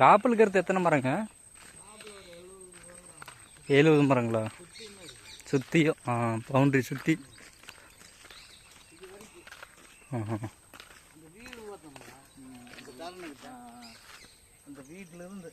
காப்பில் இருக்கிறது எத்தனை மரங்க? 70 மரங்களா? சுற்றியும் பவுண்ட்ரி சுற்றி. அந்த வீட்டில் இருந்து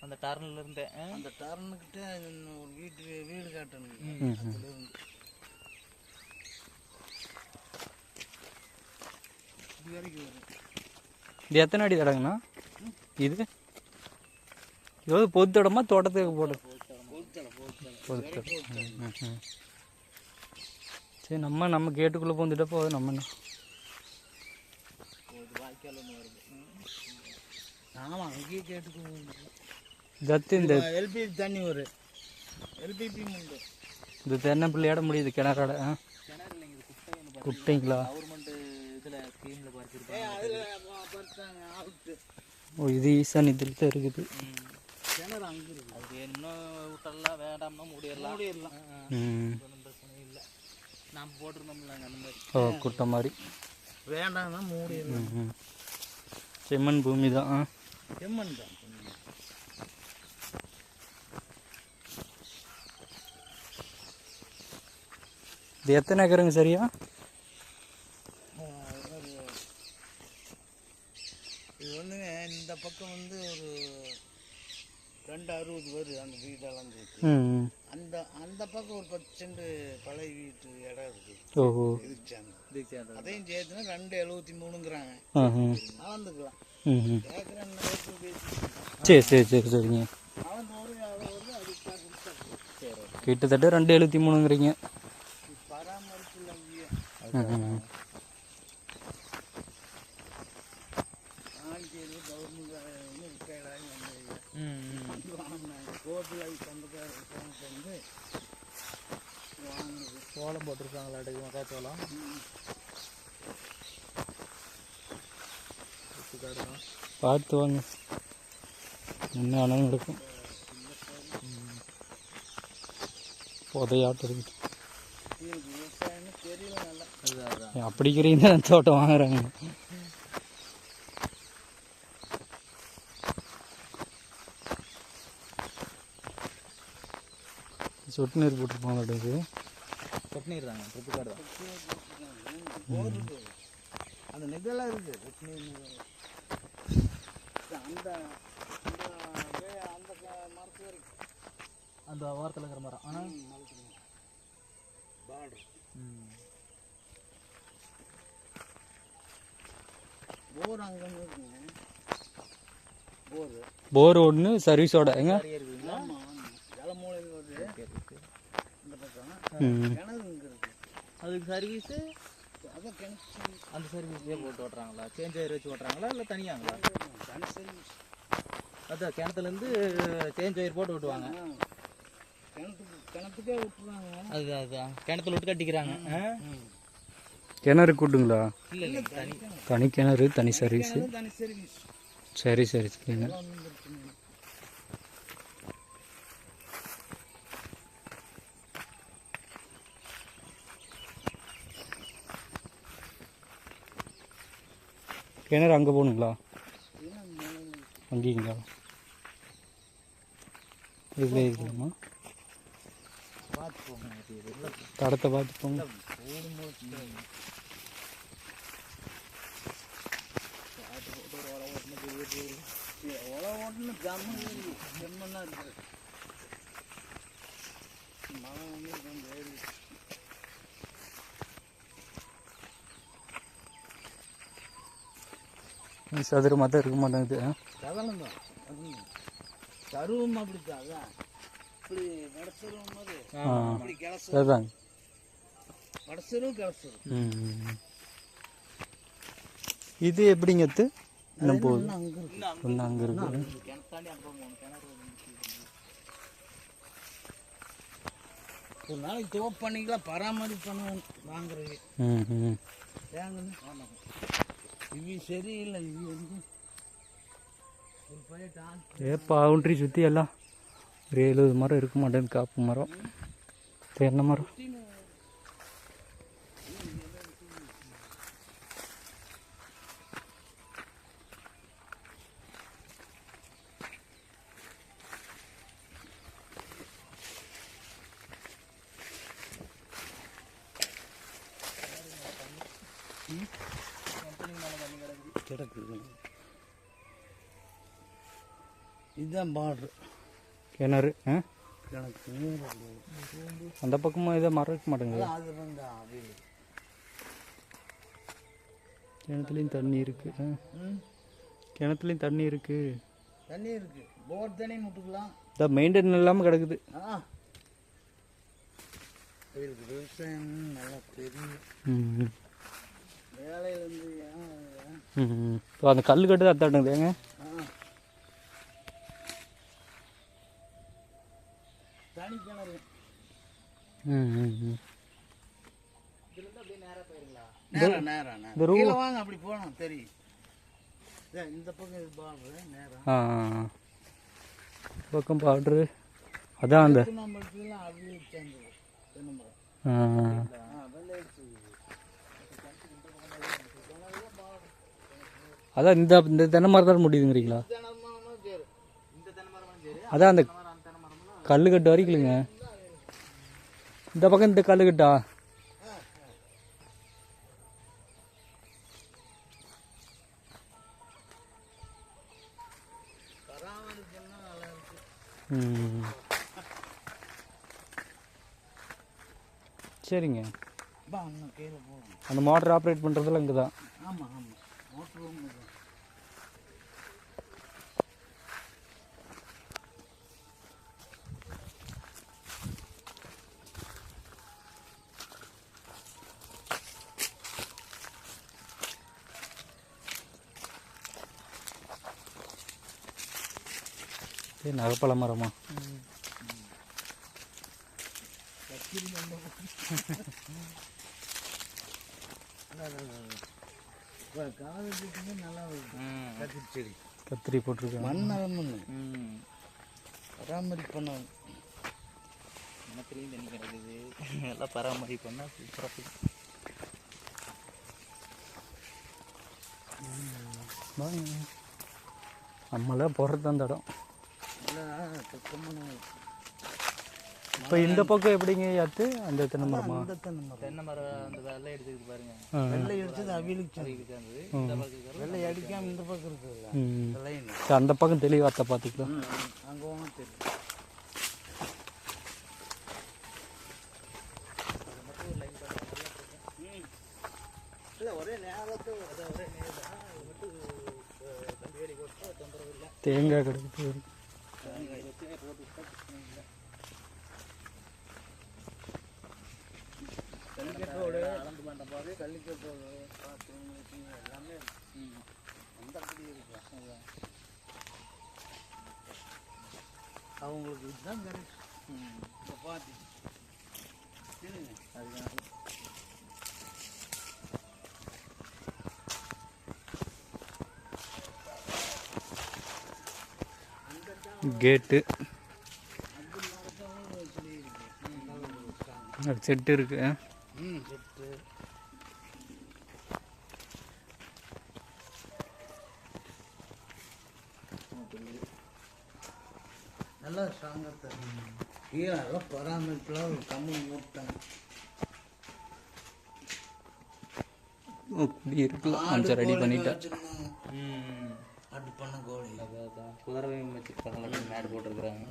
அந்த டர்னில் இருந்து அந்த டர்னுக்கிட்ட ஒரு வீடு காட்டணும். இது வரைக்கும் வரும். இது எத்தனை அடி தடங்கண்ணா இது? ஏதாவது பொது இடமா தோட்டத்துக்கு போடு? பொது. சரி, நம்ம கேட்டுக்குள்ளே போந்துட்டா போதும். நம்ம என்ன வாய்க்கால் ஒன்று வருது. ஆமாம், அங்கேயே கேட்டுக்கு ஜத்து இந்த எல்பிபி தண்ணி வரும். எல்பிபி உண்டு. இது தென்னம்பிள்ளையாட முடியுது கிணறாட. கிணறு இல்லைங்க, இது குட்டைங்களா? கவர்மெண்ட் இதில் ஸ்கீமில் பார்த்துருப்பாங்க. ஓ, இது ஈசான் இதில் தான் இருக்குது. கிணறு அங்கே இருக்குது. அது வேணும்னா விட்டலாம், வேண்டாம்னா மூடிடலாம். ஒன்றும் பிரச்சனை இல்லை. நாம் போட்டிருந்தோம்லாங்க அந்த மாதிரி. ஓ, குட்டை மாதிரி. வேண்டாம்னா மூடிடலாம். செம்மண் பூமி தான். செம்மண் தான். இது எத்தனை ஏக்கருங்க சரியா? இது வந்துங்க, இந்த பக்கம் வந்து ஒரு 260 வருது அந்த வீடெல்லாம் சேர்த்து. அந்த அந்த பக்கம் ஒரு 10 சென்ட் பழைய வீட்டு இடம் இருக்குது. ஓஹோ, இதுக்கு அதையும் சேர்த்துனா 273ங்கிறாங்க. அளந்துக்கலாம். சரி சரி சரி சரிங்க. கிட்டத்தட்ட 273ங்கிறீங்க. பராமரிப்பு இல்லைங்க. கவர்மெண்ட் ரிட்டையர்டாகி வந்து கோபில் சொந்தக்காரங்க வந்து வாங்குது. சோளம் போட்டிருக்காங்களா? மக்காச்சோளம் பார்த்து வாங்க, என்ன ஆனாலும் நடக்கும். புதையாட்டம் இருக்குது. விவசாயம்னு தெரியல நல்லா. அப்படிங்கிறீங்க தோட்டம் வாங்குறாங்க. சொட்டு நீர் போட்டிருப்பாங்க. சொட்டு நீர் தாங்க, ட்ரிப்பு கார்டு தான். அந்த நெகெல்லாம் இருக்குது. அந்த அந்த மரத்து வரைக்கும் அந்த வாரத்தில் இருக்கிற மரம். ஆனால் பார்டர் போர் அங்கே இருக்குங்க. போர் ஒன்று சர்வீஸோட எங்க? ஆமாம், ஜலமூலையில் வருது இந்த பக்கம். கிணறு இங்கே இருக்குது. அதுக்கு சர்வீஸு அதான் கிணறு. அந்த சர்வீஸ்லேயே போட்டு ஓட்டுறாங்களா? சேஞ்ச் ஆகி வச்சு ஓட்டுறாங்களா இல்லை தனியாங்களா? தனி சர்வீஸ். அதான் கிணத்துலேருந்து சேஞ்ச் ஒயர் போட்டு விட்டுவாங்க. கிணத்துக்கே விட்டுருவாங்க. அதுதான் கிணத்துல விட்டு கட்டிக்கிறாங்க. கிணறு கூட்டுங்களா? இல்லை இல்லை, தனி தனி கிணறு, தனி சர்வீஸு. தனி சர்வீஸ். சரி சரி சரிங்க. கிணறு அங்கே போகணுங்களா? அங்கேங்களா? இதுலேயே இருக்கலாமா? பார்த்து போங்க. தடத்தை பார்த்து போங்க. ஓட்டணும் ஜம்மன்னா இருக்குது. மழை வந்து கொஞ்சம் ஏறி சதுரமாக தான் இருக்க மாட்டேங்குது. அதெல்லாம் தான் தருவம் அப்படித்தான். அதான் இப்படி வடசருவம் போது இப்படி கிளசு அதுதாங்க வடசருவும் கிளசரும். இது எப்படிங்கத்து? இன்னும் போகுது. ஒன்று அங்கே இருக்குது. ஒரு நாளைக்கு தோப்பு பண்ணிக்கலாம், பராமரிப்பு பண்ணுவோம் வாங்குறது. ஏங்கன்னு இவி சரியில்லை. இவி வந்து பவுண்ட்ரி சுற்றி எல்லாம் ஒரு 70 மரம் இருக்க மாட்டேங்குது. காப்பு மரம், தென்னை மரம். கிடக்குது. இதுதான் பார்டரு கிணறு. கிணக்கு அந்த பக்கமாக இதை மரம் இருக்க மாட்டேங்குது. அது வந்து அவையில் கிணத்துலேயும் தண்ணி இருக்குது. கிணத்துலேயும் தண்ணி இருக்குது. தண்ணி இருக்குது. போர் தண்ணி முட்டுக்கலாம். இந்த மெயின்டைன் இல்லாமல் கிடக்குது. இருக்கு. விவசாயம் நல்லா தெரியும். வேலையிலேருந்து இப்போ அந்த கல் கட்டு தான் அத்தாட்டுங்க. தனி கிணறு. நேரம் வாங்க, அப்படி போகணும். தெரியும். இந்த பக்கம் இது பார்டரு. நேரம் பக்கம் பார்டரு. அதான் அந்த அதான் இந்த தென்னை மரம் தான் முடியுதுங்கிறீங்களா? அதான் அந்த கல்லுக்கட்டு வரைக்கலுங்க. இந்த பக்கம் இந்த கல்லுக்கட்டா? சரிங்க. அந்த மோட்டர் ஆப்ரேட் பண்ணுறதுல இங்கே தான். ஆமாம் ஆமாம், மோட்டரும் நகப்பழ மரமா? கத்திரி போட்டிருக்கேன். பராமரிப்பு பண்ணணும். மனத்துலேயும் தண்ணி கிடக்குது. எல்லாம் பராமரிப்பு பண்ணால் சூப்பராக. நம்மளாம் போடுறது அந்த இடம். இப்போ இந்த பக்கம் எப்படிங்க யாத்து? அந்த தென்னை மரமா? தென்னை மரம் அந்த வெள்ளை எடுத்துக்கிட்டு பாருங்க. வெள்ளை எடுத்தது அவிலுக்கு. வெள்ளை அடிக்காம இந்த பக்கம் இருக்குது. அந்த பக்கம் தெளிவாத்த பார்த்துக்கலாம். அங்கே ஒன்றும் தெரியும். இல்லை, ஒரே நேரத்தை ஒரே நேரம் தேங்காய் கிடைக்குது. கல்லிக்கட்டோடு அளந்து பண்ணுற போது கல்லிக்கட்டோடு எல்லாமே அந்த அப்படி இருக்கு. அவங்களுக்கு இதுதான் கரெக்ட். இப்போ பார்த்து அதுதான் கேட்டு செட்டு இருக்கு. செட்டு நல்லா ஸ்ட்ராங்காக தரும். கீழே எல்லாம் பராமரிப்புலாம் ஒரு கம்மி மூட்டாங்க. இருக்கலாம் கொஞ்சம் ரெடி பண்ணிட்டேன். அது பண்ண கோழி அதான் குதிரையும் வச்சுருக்காங்க. மேடு போட்டிருக்குறாங்க.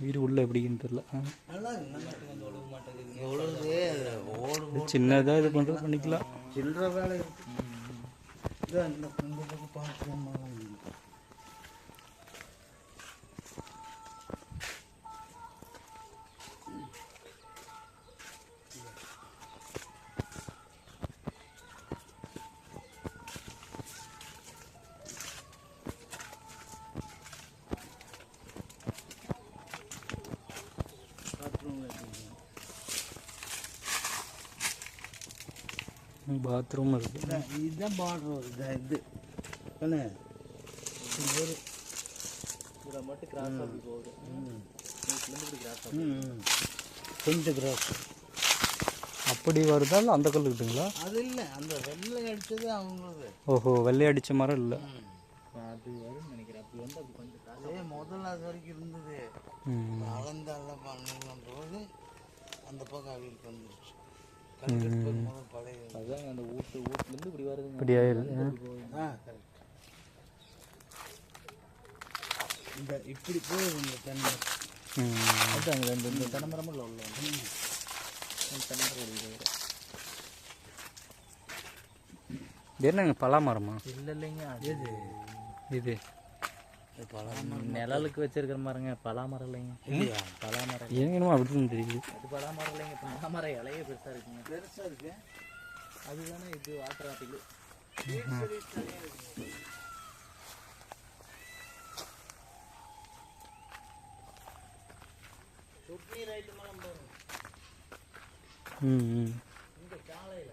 வீடு உள்ள எப்படின்னு தெரியல. ஓடு சின்னதாக இது பண்ணுறது பண்ணிக்கலாம். சில்லற வேலை இருக்கு. இந்த பக்கம் பார்க்கலாம். பாத்ரூம் இருக்கு. இதுதான் பார்டர் வருது. இது என்ன இதை மட்டும் கிராஸ் ஆகி போகுது. கொஞ்சம் கிராஸ் அப்படி வருதா இல்லை அந்த கல் இருக்குங்களா? அது இல்லை, அந்த வெள்ளை அடித்தது அவங்களுக்கு. ஓஹோ, வெள்ளை அடித்த மரம் இல்லை. அது வரும்னு நினைக்கிறேன். அப்படி வந்து அப்படி கொஞ்சம் காசு முதல்ல அது வரைக்கும் இருந்தது. அளந்தால பண்ணலாம் போது அந்த பக்கம் அவங்களுக்கு வந்துருச்சு. கல்கட்டு முதல் பழைய அதுதான் அந்த வீட்டுலேருந்து இப்படி வருதுங்க. இப்படி ஆயிடுது. கரெக்ட். இந்த இப்படி போகுது இந்த தென்னை. அதுதாங்க இந்த தென்னை மரமும் இல்லை உள்ள தென்னை மரம் இருக்குது. இது என்னங்க பலாமரமா? இல்லை இல்லைங்க, எது இது நிழலுக்கு வச்சிருக்கிற மரங்க. பலாமரம் இல்லைங்க. இல்லையா? பலாமரம் ஏங்கணுமோ அப்படிதான் தெரியுது. அது பலாமரம் இல்லைங்க. பலாமரம் இலையே பெருசாக இருக்குங்க. பெருசாக இருக்கு. அதுதானே இது வாட்டர் ஆப்பிள். சுற்றி ரைட்டு மரம் போகும். இந்த சாலையில்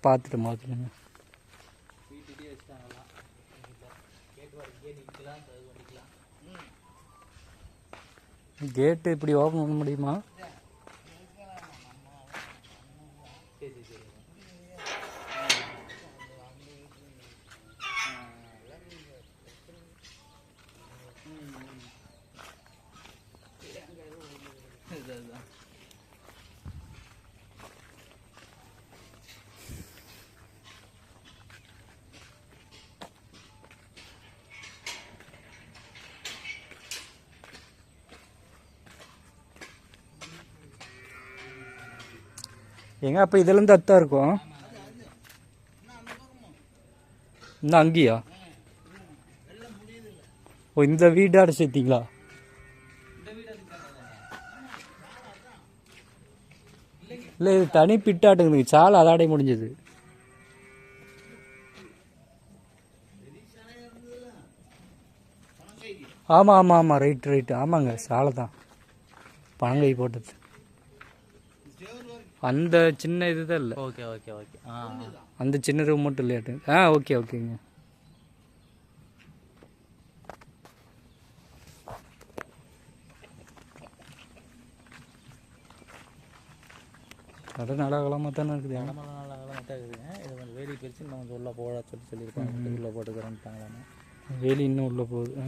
பார்த்துட்டுங்க. வீட்டுக்கிட்டே வச்சுட்டாங்களாம். கேட்டு வரைக்கும் நிற்கலாம், அது பண்ணிக்கலாம். கேட்டு இப்படி ஓப்பன் பண்ண முடியுமா? சரி சரி. இதுதான் எங்க அப்போ இதுலேருந்து அத்தான் இருக்கும். இன்னும் அங்கேயா? ஓ, இந்த வீடாட சேர்த்திங்களா? இல்லை, இது தனி பிட்டாட்டுங்க. சாலை அதாடே முடிஞ்சது. ஆமாம் ஆமாம் ஆமாம், ரைட்டு ஆமாங்க, சாலை தான் பனங்கை போட்டது. அந்த சின்ன இதுதான் இல்லை. Okay okay okay. அந்த சின்ன ரூம் மட்டும் இல்லையாட்டு. ஓகே ஓகேங்க. கடை நடாகலாமல் தானே இருக்குது. இடமெல்லாம் நல்லா அகலமாகத்தான் இருக்குதுங்க. இது கொஞ்சம் வேலி பிரித்து இன்னும் கொஞ்சம் உள்ளே போட சொல்லியிருப்பாங்க. உள்ளே போட்டுக்கிறேன்ட்டாங்களான்னு. வேலி இன்னும் உள்ளே போகுது.